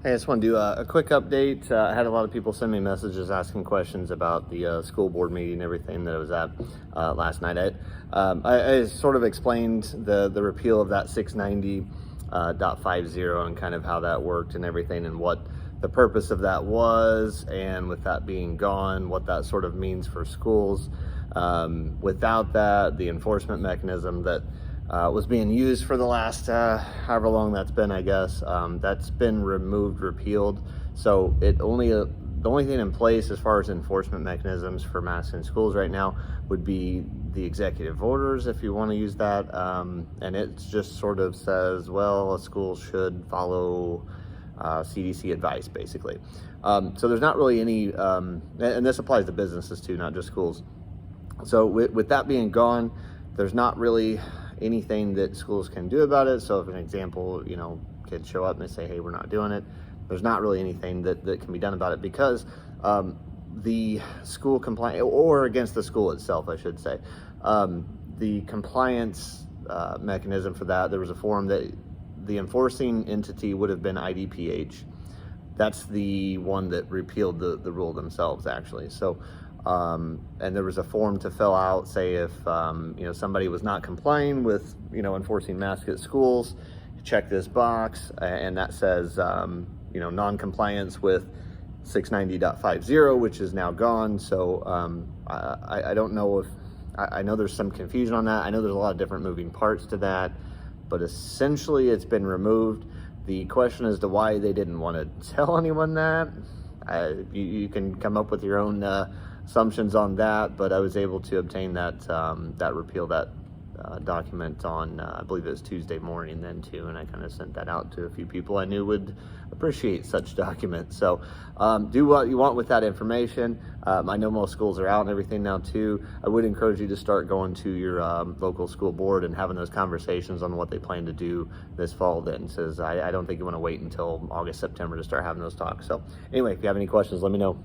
Hey, I just want to do a quick update. I had a lot of people send me messages asking questions about the school board meeting and everything that I was at last night. I sort of explained the repeal of that 690.50 and kind of how that worked and everything and what the purpose of that was, and with that being gone, what that sort of means for schools. Without that, the enforcement mechanism that was being used for the last however long that's been, I guess, that's been repealed. So the only thing in place as far as enforcement mechanisms for masks in schools right now would be the executive orders, if you want to use that, and it just sort of says, well, a school should follow CDC advice, basically. So there's not really any, and this applies to businesses too, not just schools. So with that being gone, there's not really anything that schools can do about it. So if an example, kids show up and they say, hey, we're not doing it, there's not really anything that can be done about it, because the school compliance, or against the school itself, I should say, the compliance mechanism for that, there was a form that the enforcing entity would have been IDPH. That's the one that repealed the rule themselves, actually. So and there was a form to fill out, say if somebody was not complying with enforcing masks at schools, check this box, and that says non-compliance with 690.50, which is now gone. So I don't know if I know there's some confusion on that. I know there's a lot of different moving parts to that, but essentially it's been removed. The question as to why they didn't want to tell anyone that, you can come up with your own assumptions on that, but I was able to obtain that document on I believe it was Tuesday morning then too, and I kind of sent that out to a few people I knew would appreciate such documents. So do what you want with that information. I know most schools are out and everything now too. I would encourage you to start going to your local school board and having those conversations on what they plan to do this fall then, says I don't think you want to wait until August, September to start having those talks. So anyway, if you have any questions, let me know.